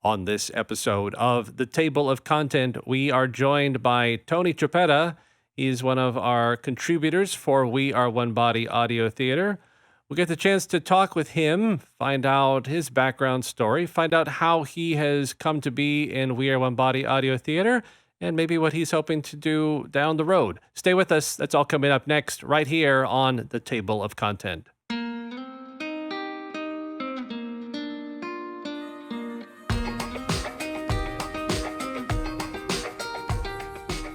On this episode of The Table of Content, we are joined by Tony Chiappetta. He's one of our contributors for We Are One Body Audio Theater. We get the chance to talk with him, find out his background story, find out how he has come to be in We Are One Body Audio Theater, and maybe what he's hoping to do down the road. Stay with us. That's all coming up next, right here on The Table of Content.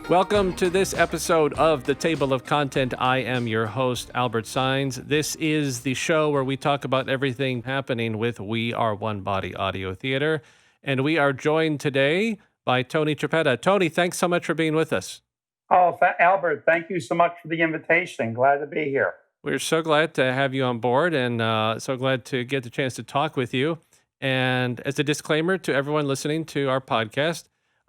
Welcome to this episode of The Table of Content. I am your host, Albert Saenz. This is the show where we talk about everything happening with We Are One Body Audio Theater. And we are joined today by Tony Chiappetta. Tony, thanks so much for being with us. Oh, Albert, thank you so much for the invitation. Glad to be here. We're so glad to have you on board and so glad to get the chance to talk with you. And as a disclaimer to everyone listening to our podcast,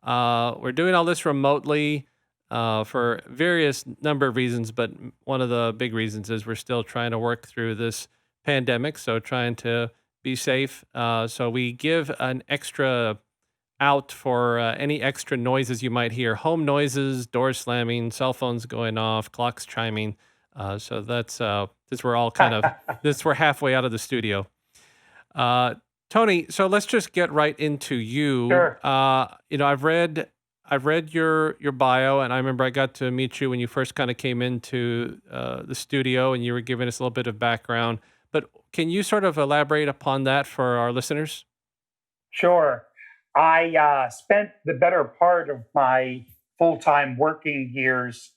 we're doing all this remotely for various number of reasons, but one of the big reasons is we're still trying to work through this pandemic, so trying to be safe. So we give an extra out for any extra noises you might hear, home noises, doors slamming, cell phones going off, clocks chiming. So that's this we're all kind of we're halfway out of the studio. Tony, so let's just get right into you. Sure. I've read your bio, and I remember I got to meet you when you first kind of came into the studio, and you were giving us a little bit of background. But can you sort of elaborate upon that for our listeners? Sure. I spent the better part of my full-time working years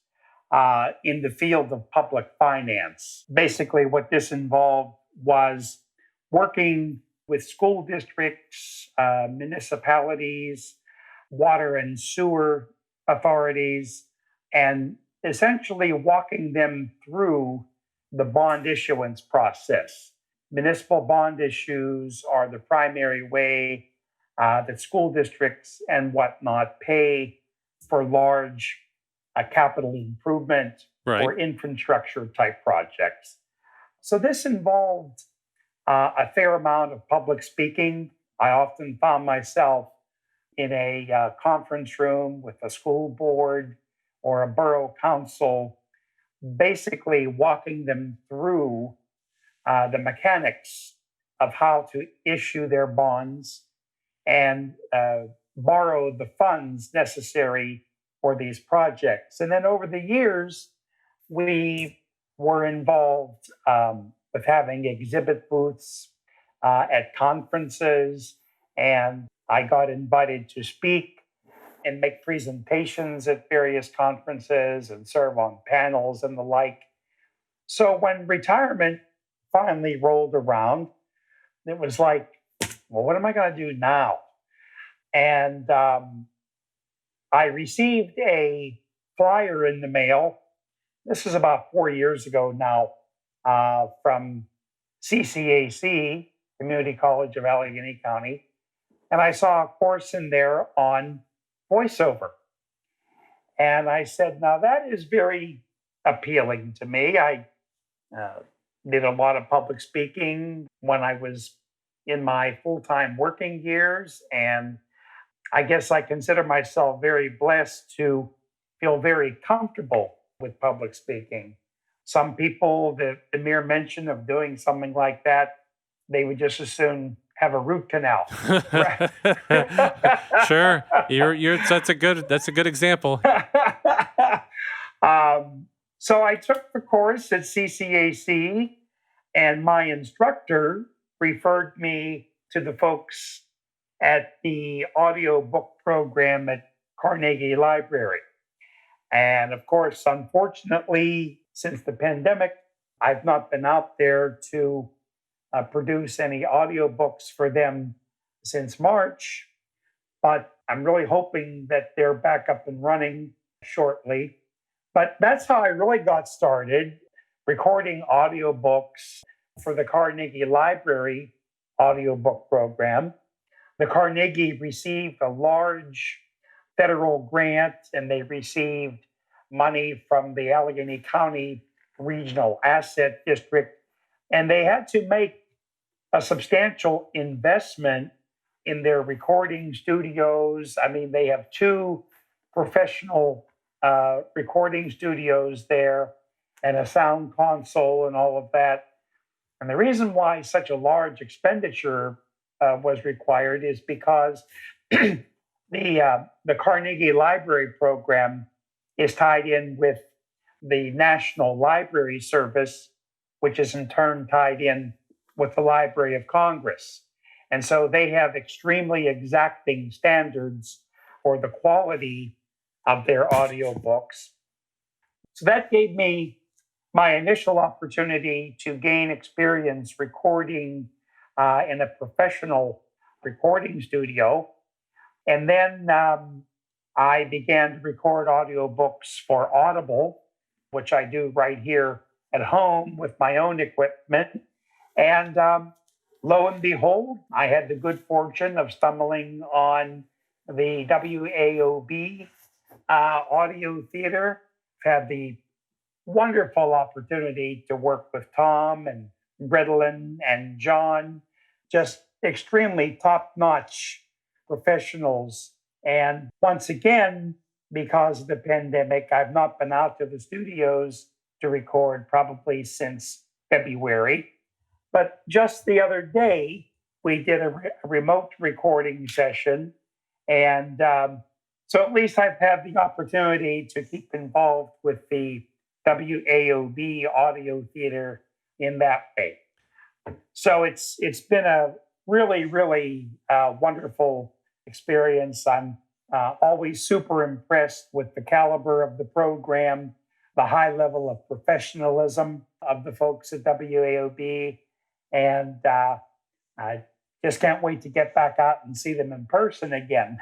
in the field of public finance. Basically, what this involved was working with school districts, municipalities, water and sewer authorities, and essentially walking them through the bond issuance process. Municipal bond issues are the primary way that school districts and whatnot pay for large capital improvement or infrastructure type projects. So this involved a fair amount of public speaking. I often found myself in a conference room with a school board or a borough council, basically walking them through the mechanics of how to issue their bonds and borrow the funds necessary for these projects. And then over the years, we were involved with having exhibit booths at conferences, and I got invited to speak and make presentations at various conferences and serve on panels and the like. So when retirement finally rolled around, it was like, well, what am I going to do now? And I received a flyer in the mail. This is about 4 years ago now, from CCAC, Community College of Allegheny County. And I saw a course in there on voiceover. And I said, now that is very appealing to me. I did a lot of public speaking when I was in my full-time working years. And I guess I consider myself very blessed to feel very comfortable with public speaking. Some people, the mere mention of doing something like that, they would just as soon have a root canal. Sure, that's a good example. So I took the course at CCAC, and my instructor referred me to the folks at the audiobook program at Carnegie Library. And of course, unfortunately, since the pandemic, I've not been out there to produce any audiobooks for them since March, but I'm really hoping that they're back up and running shortly. But that's how I really got started, recording audiobooks for the Carnegie Library audiobook program. The Carnegie received a large federal grant, and they received money from the Allegheny County Regional Asset District, and they had to make a substantial investment in their recording studios. I mean, they have two professional recording studios there and a sound console and all of that. And the reason why such a large expenditure was required is because the Carnegie Library program is tied in with the National Library Service, which is in turn tied in with the Library of Congress. And so they have extremely exacting standards for the quality of their audiobooks. So that gave me my initial opportunity to gain experience recording in a professional recording studio. And then I began to record audiobooks for Audible, which I do right here at home with my own equipment. And lo and behold, I had the good fortune of stumbling on the WAOB audio theater. Had the wonderful opportunity to work with Tom and Gretelin and John, just extremely top notch professionals. And once again, because of the pandemic, I've not been out to the studios to record probably since February. But just the other day, we did a remote recording session. And so at least I've had the opportunity to keep involved with the WAOB audio theater in that way. So it's been a really, really wonderful experience. I'm always super impressed with the caliber of the program, the high level of professionalism of the folks at WAOB, and I just can't wait to get back out and see them in person again.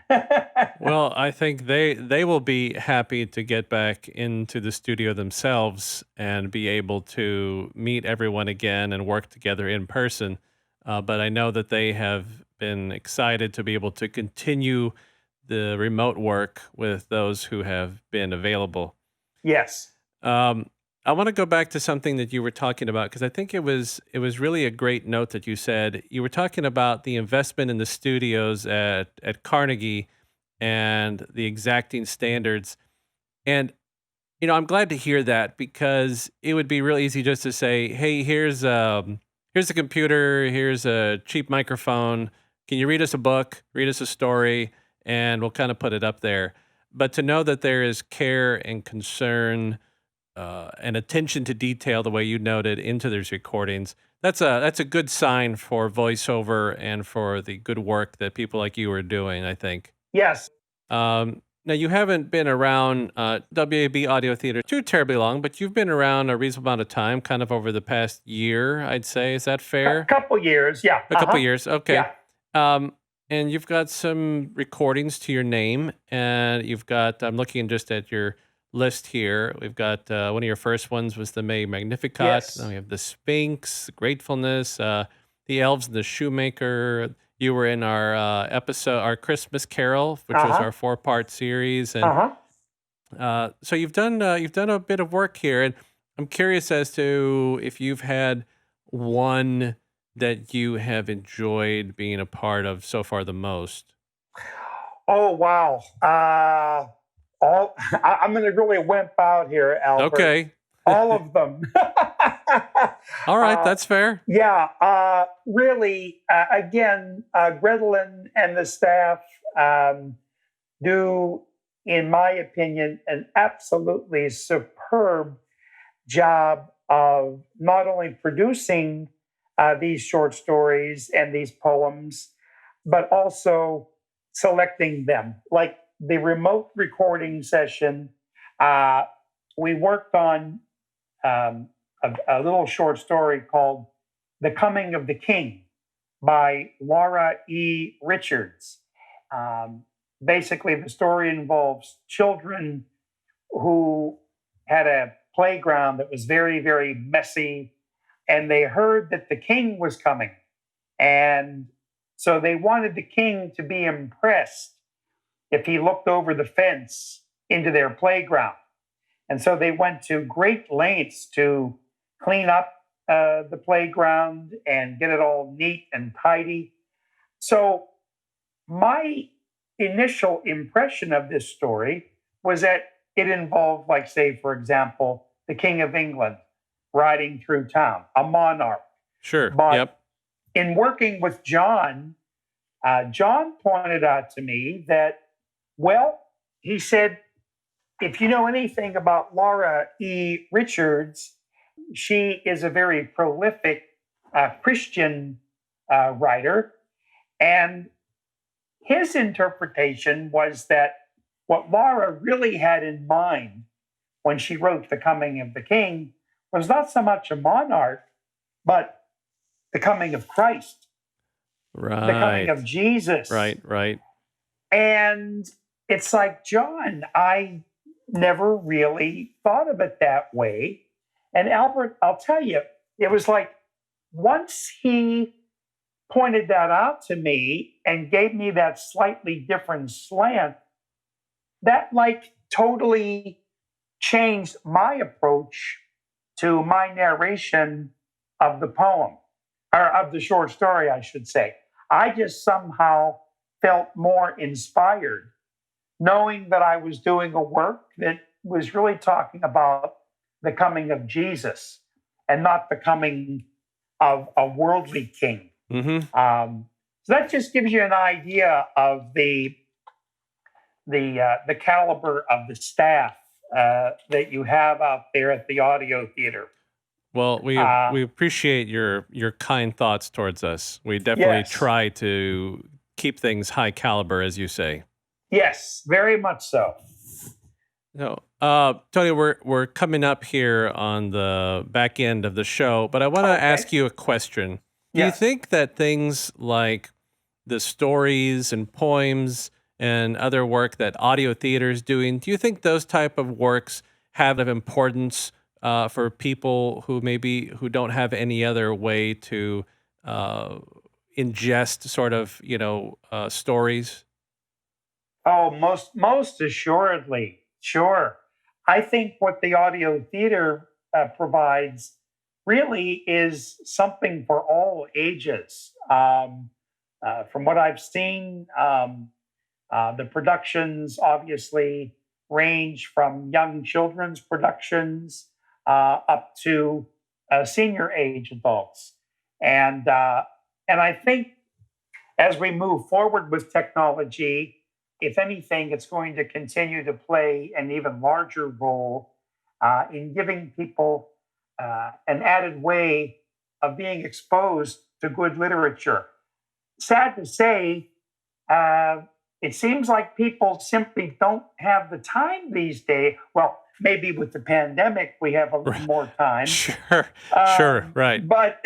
Well, I think they will be happy to get back into the studio themselves and be able to meet everyone again and work together in person. But I know that they have been excited to be able to continue the remote work with those who have been available. Yes. I want to go back to something that you were talking about because I think it was really a great note that you said. You were talking about the investment in the studios at Carnegie and the exacting standards. And I'm glad to hear that because it would be real easy just to say, "Hey, here's a computer, here's a cheap microphone. Can you read us a book, read us a story, and we'll kind of put it up there." But to know that there is care and concern and attention to detail, the way you noted, into these recordings, that's a good sign for voiceover and for the good work that people like you are doing, I think. Yes. Now, you haven't been around WAB Audio Theater too terribly long, but you've been around a reasonable amount of time, kind of over the past year, I'd say. Is that A fair? couple years. Yeah. A couple years, okay. Yeah. And you've got some recordings to your name, and you've got, I'm looking just at your list here. We've got one of your first ones was the May Magnificat. Yes. Then we have the Sphinx, Gratefulness, the Elves and the Shoemaker. You were in our episode, our Christmas Carol, which was our 4-part series, and so you've done a bit of work here, and I'm curious as to if you've had one that you have enjoyed being a part of so far the most. Oh wow. I'm going to really wimp out here, Albert. Okay. All of them. All right, that's fair. Yeah. Really, again, Gretelin and the staff do, in my opinion, an absolutely superb job of not only producing these short stories and these poems, but also selecting them. Like the remote recording session, we worked on a little short story called The Coming of the King by Laura E. Richards. Basically, the story involves children who had a playground that was very, very messy, and they heard that the king was coming. And so they wanted the king to be impressed if he looked over the fence into their playground. And so they went to great lengths to clean up the playground and get it all neat and tidy. So My initial impression of this story was that it involved, like, say, for example, the King of England riding through town, a monarch. Sure. But Yep. in working with John, John pointed out to me that, well, he said, if you know anything about Laura E. Richards, she is a very prolific Christian writer. And his interpretation was that what Laura really had in mind when she wrote The Coming of the King was not so much a monarch, but the coming of Christ, the coming Right. of Jesus. Right. Right. And it's like, John, I never really thought of it that way. And Albert, I'll tell you, it was like once he pointed that out to me and gave me that slightly different slant, that like totally changed my approach to my narration of the poem, or of the short story, I should say. I just somehow felt more inspired knowing that I was doing a work that was really talking about the coming of Jesus and not the coming of a worldly king. Mm-hmm. So that just gives you an idea of the caliber of the staff that you have out there at the audio theater. Well, we appreciate your kind thoughts towards us. We definitely Yes, try to keep things high caliber, as you say. yes, very much so. So, Tony, we're coming up here on the back end of the show, but I want to Okay. ask you a question. Do you Yes. think that things like the stories and poems and other work that audio theater is doing, do you think those type of works have of importance for people who don't have any other way to ingest sort of stories? Oh, most assuredly. Sure. I think what the audio theater provides really is something for all ages. From what I've seen, the productions obviously range from young children's productions up to senior age adults, and I think as we move forward with technology, if anything, it's going to continue to play an even larger role in giving people an added way of being exposed to good literature. Sad to say, it seems like people simply don't have the time these days. Well, maybe with the pandemic, we have a little more time. Sure, sure, right. But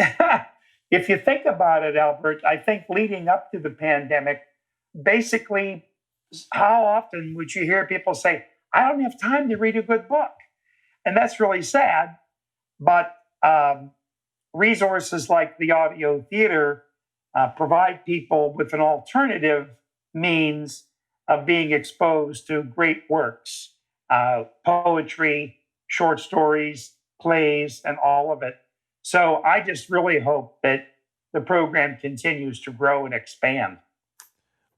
if you think about it, Albert, I think leading up to the pandemic, basically, how often would you hear people say, I don't have time to read a good book? And that's really sad. But resources like the audio theater provide people with an alternative means of being exposed to great works, poetry, short stories, plays, and all of it. So I just really hope that the program continues to grow and expand.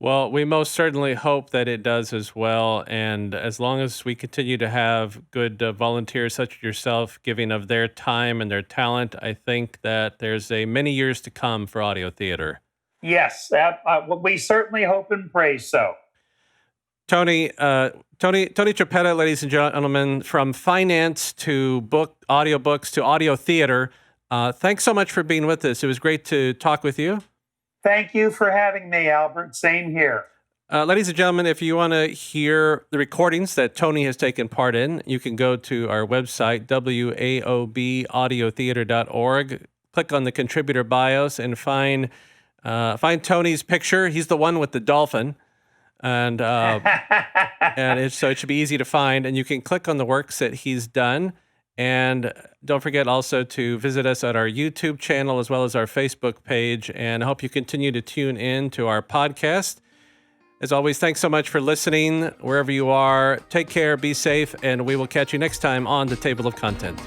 Well, we most certainly hope that it does as well. And as long as we continue to have good volunteers such as yourself giving of their time and their talent, I think that there's a many years to come for audio theater. Yes, we certainly hope and pray so. Tony Chiappetta, ladies and gentlemen, from finance to audiobooks to audio theater. Thanks so much for being with us. It was great to talk with you. Thank you for having me, Albert. Same here. Ladies and gentlemen, if you want to hear the recordings that Tony has taken part in, you can go to our website, waobaudiotheater.org, click on the contributor bios, and find Tony's picture. He's the one with the dolphin. And so it should be easy to find. And you can click on the works that he's done. And don't forget also to visit us at our YouTube channel as well as our Facebook page. And I hope you continue to tune in to our podcast. As always, thanks so much for listening wherever you are. Take care, be safe, and we will catch you next time on The Table of Content.